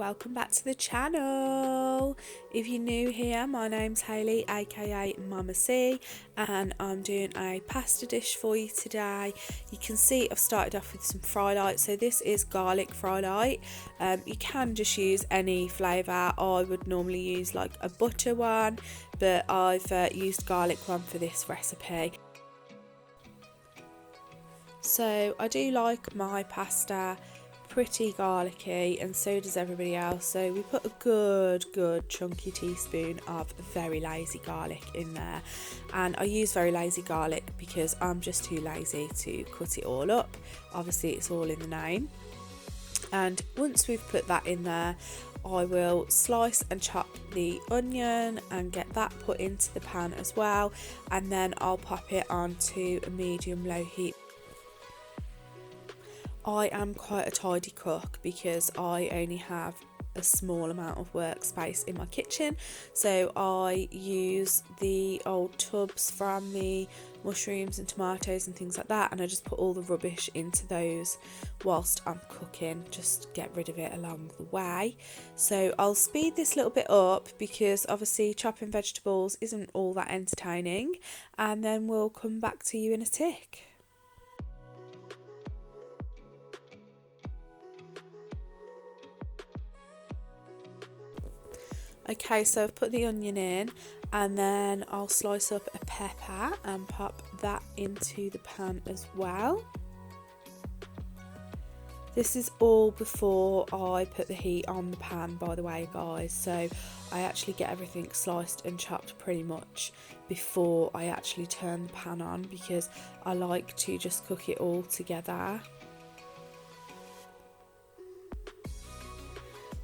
welcome back to the channel. If you're new here, my name's Hayley, aka Mama C, and I'm doing a pasta dish for you today. You can see I've started off with some fry light, so this is garlic fry light. You can just use any flavour. I would normally use like a butter one, but I've used garlic one for this recipe. So I do like my pasta pretty garlicky, and so does everybody else, so we put a good chunky teaspoon of very lazy garlic in there, and I use very lazy garlic because I'm just too lazy to cut it all up. Obviously it's all in the name. And once we've put that in there, I will slice and chop the onion and get that put into the pan as well, and then I'll pop it onto a medium-low heat. I am quite a tidy cook because I only have a small amount of workspace in my kitchen, so I use the old tubs from the mushrooms and tomatoes and things like that, and I just put all the rubbish into those whilst I'm cooking, just get rid of it along the way. So I'll speed this little bit up because obviously chopping vegetables isn't all that entertaining, and then we'll come back to you in a tick. Okay, so I've put the onion in, and then I'll slice up a pepper and pop that into the pan as well. This is all before I put the heat on the pan, by the way, guys, so I actually get everything sliced and chopped pretty much before I actually turn the pan on, because I like to just cook it all together.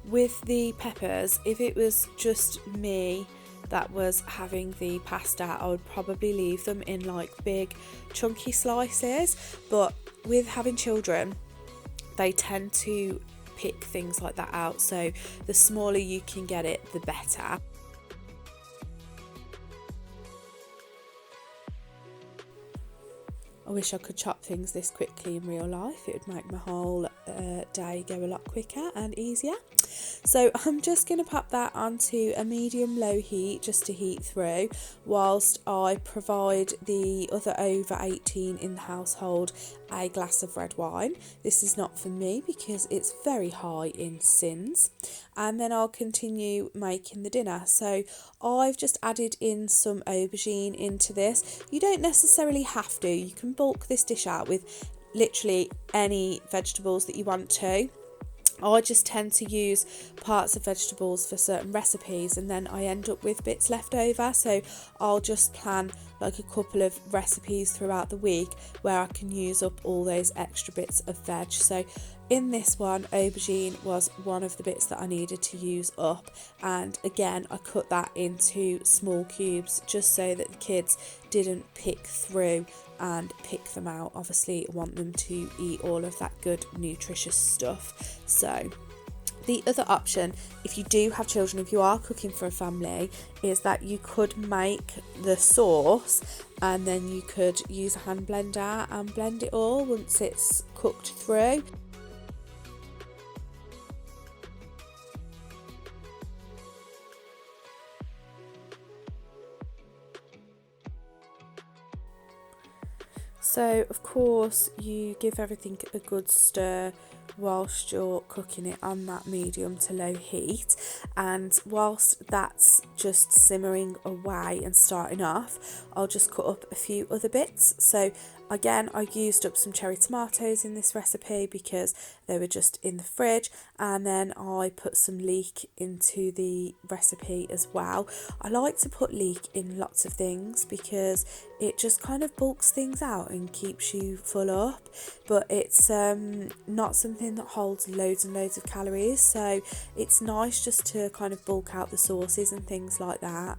With the peppers, if it was just me that was having the pasta, I would probably leave them in like big chunky slices, but with having children, they tend to pick things like that out, so the smaller you can get it, the better. I wish I could chop things this quickly in real life. It would make my whole day go a lot quicker and easier. So I'm just going to pop that onto a medium-low heat just to heat through, whilst I provide the other over 18 in the household a glass of red wine. This is not for me because it's very high in syns. And then I'll continue making the dinner. So I've just added in some aubergine into this. You don't necessarily have to. You can bulk this dish out with literally any vegetables that you want to. I just tend to use parts of vegetables for certain recipes, and then I end up with bits left over, so I'll just plan like a couple of recipes throughout the week where I can use up all those extra bits of veg. So in this one, aubergine was one of the bits that I needed to use up, and again I cut that into small cubes just so that the kids didn't pick through and pick them out. Obviously I want them to eat all of that good nutritious stuff. So the other option, if you do have children, if you are cooking for a family, is that you could make the sauce and then you could use a hand blender and blend it all once it's cooked through. So of course you give everything a good stir whilst you're cooking it on that medium to low heat, and whilst that's just simmering away and starting off, I'll just cut up a few other bits. So again, I used up some cherry tomatoes in this recipe because they were just in the fridge, and then I put some leek into the recipe as well. I like to put leek in lots of things because it just kind of bulks things out and keeps you full up, but it's not something that holds loads and loads of calories, so it's nice just to kind of bulk out the sauces and things like that.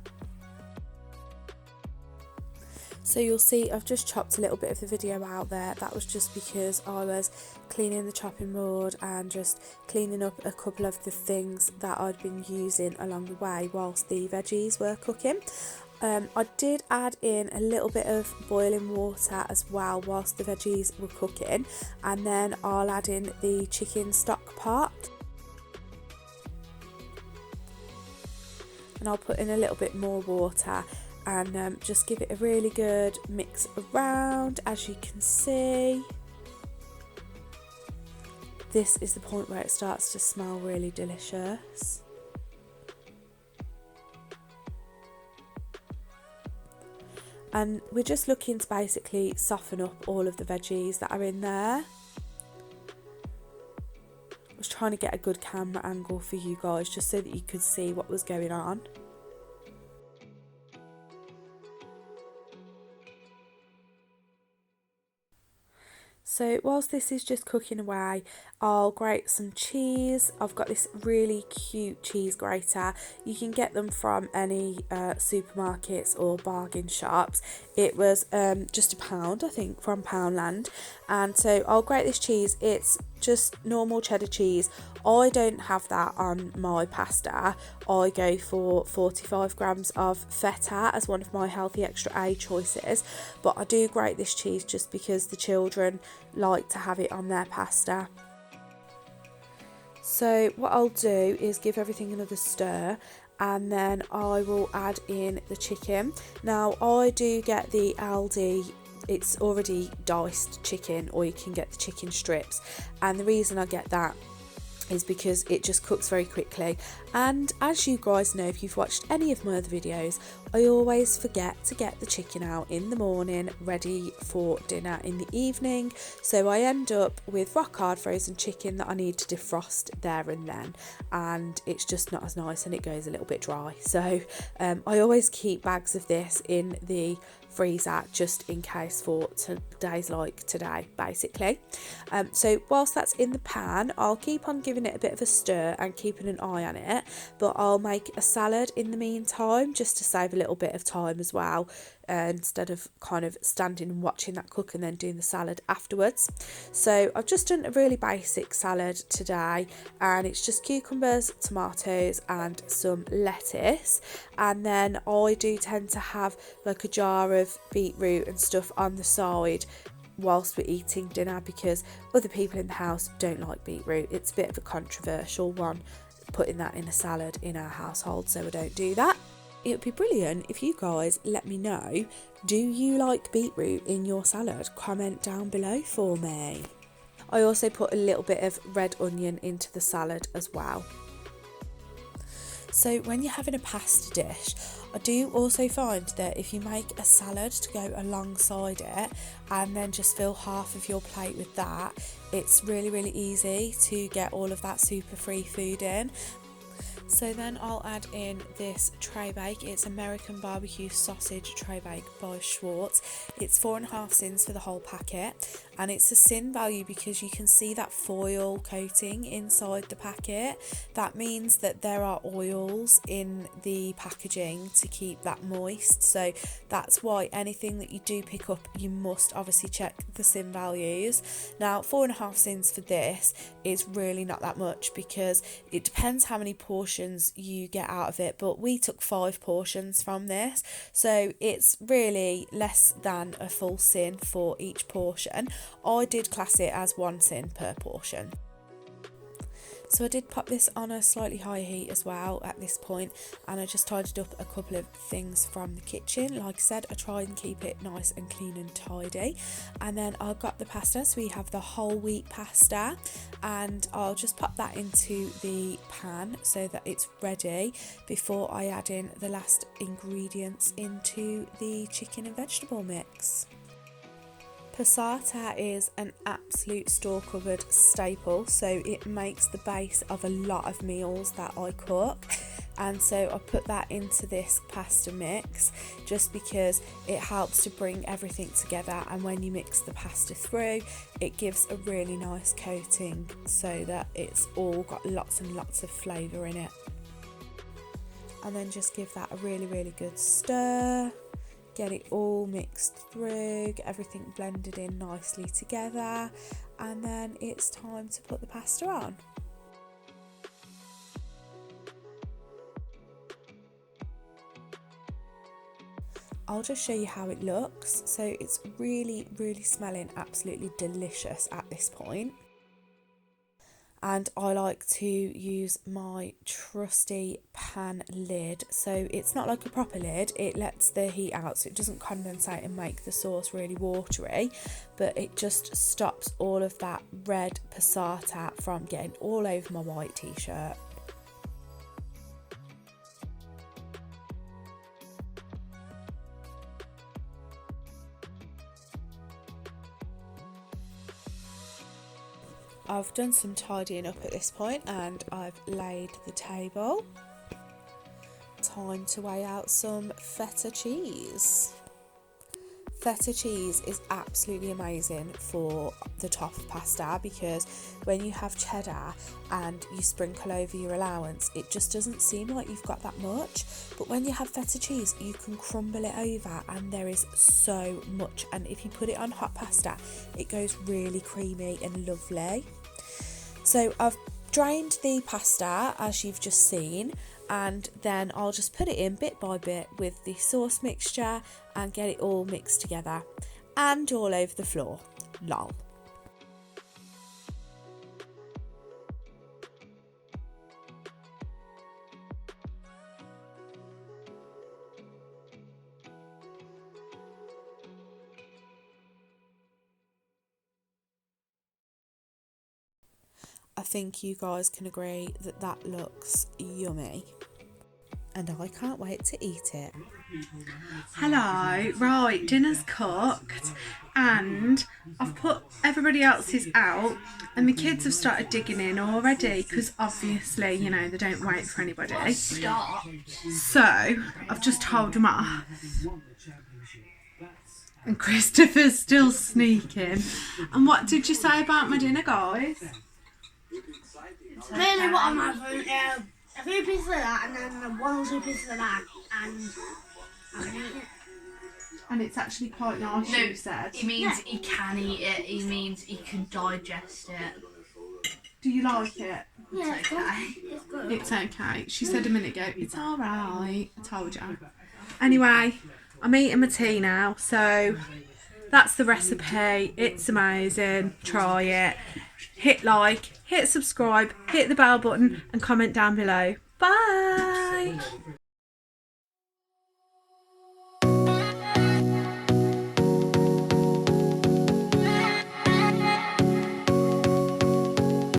So you'll see I've just chopped a little bit of the video out there. That was just because I was cleaning the chopping board and just cleaning up a couple of the things that I'd been using along the way whilst the veggies were cooking. I did add in a little bit of boiling water as well whilst the veggies were cooking, and then I'll add in the chicken stock pot. and I'll put in a little bit more water and just give it a really good mix around. As you can see, this is the point where it starts to smell really delicious. And we're just looking to basically soften up all of the veggies that are in there. I was trying to get a good camera angle for you guys just so that you could see what was going on. So whilst this is just cooking away, I'll grate some cheese. I've got this really cute cheese grater. You can get them from any supermarkets or bargain shops. It was just £1, I think, from Poundland. And so I'll grate this cheese. It's just normal cheddar cheese. I don't have that on my pasta. I go for 45 grams of feta as one of my healthy extra A choices, but I do grate this cheese just because the children like to have it on their pasta. So what I'll do is give everything another stir, and then I will add in the chicken. Now I do get the Aldi, it's already diced chicken, or you can get the chicken strips, and the reason I get that is because it just cooks very quickly. And as you guys know, if you've watched any of my other videos, I always forget to get the chicken out in the morning ready for dinner in the evening, so I end up with rock hard frozen chicken that I need to defrost there and then, and it's just not as nice and it goes a little bit dry. So I always keep bags of this in the freezer just in case for days like today, basically. So whilst that's in the pan, I'll keep on giving it a bit of a stir and keeping an eye on it, but I'll make a salad in the meantime just to save a little bit of time as well, instead of kind of standing and watching that cook and then doing the salad afterwards. So I've just done a really basic salad today, and it's just cucumbers, tomatoes and some lettuce, and then I do tend to have like a jar of beetroot and stuff on the side whilst we're eating dinner, because other people in the house don't like beetroot. It's a bit of a controversial one, putting that in a salad in our household, so I don't do that. It would be brilliant if you guys let me know, do you like beetroot in your salad? Comment down below for me. I also put a little bit of red onion into the salad as well. So when you're having a pasta dish, I do also find that if you make a salad to go alongside it and then just fill half of your plate with that, it's really easy to get all of that super free food in. So then I'll add in this tray bake. It's American barbecue sausage tray bake by Schwartz. It's 4.5 syns for the whole packet, and it's a syn value because you can see that foil coating inside the packet. That means that there are oils in the packaging to keep that moist, so that's why anything that you do pick up, you must obviously check the syn values. Now 4.5 syns for this is really not that much because it depends how many portions you get out of it, but we took 5 portions from this, so it's really less than a full syn for each portion. I did class it as 1 syn per portion. So I did pop this on a slightly higher heat as well at this point, and I just tidied up a couple of things from the kitchen. Like I said, I try and keep it nice and clean and tidy. And then I got the pasta, so we have the whole wheat pasta, and I'll just pop that into the pan so that it's ready before I add in the last ingredients into the chicken and vegetable mix. Passata is an absolute store-cupboard staple, so it makes the base of a lot of meals that I cook, and so I put that into this pasta mix just because it helps to bring everything together, and when you mix the pasta through, it gives a really nice coating so that it's all got lots and lots of flavour in it. And then just give that a really good stir. Get it all mixed through, get everything blended in nicely together, and then it's time to put the pasta on. I'll just show you how it looks. So it's really smelling absolutely delicious at this point. and I like to use my trusty pan lid. So it's not like a proper lid, it lets the heat out so it doesn't condensate and make the sauce really watery, but it just stops all of that red passata from getting all over my white t-shirt. I've done some tidying up at this point and I've laid the table. Time to weigh out some feta cheese. Feta cheese is absolutely amazing for the top of pasta because when you have cheddar and you sprinkle over your allowance, it just doesn't seem like you've got that much. But when you have feta cheese, you can crumble it over and there is so much. And if you put it on hot pasta, it goes really creamy and lovely. So I've drained the pasta as you've just seen, and then I'll just put it in bit by bit with the sauce mixture and get it all mixed together and all over the floor. Lol. I think you guys can agree that that looks yummy. And I can't wait to eat it. Hello, right, dinner's cooked and I've put everybody else's out and the kids have started digging in already because obviously, you know, they don't wait for anybody. Stop. So I've just told them off. And Christopher's still sneaking. And what did you say about my dinner, guys? Really what I'm having, a few pieces of that and then 1 or 2 pieces of that and I can eat it. And it's actually quite nice, No, you said. He means he can eat it, he means he can digest it. Do you like it? Yeah, it's good. Okay. It's good. It's okay. She said a minute ago, it's alright. I told you. Anyway, I'm eating my tea now, so that's the recipe. It's amazing. Try it. Hit like, hit subscribe, hit the bell button and comment down below. Bye!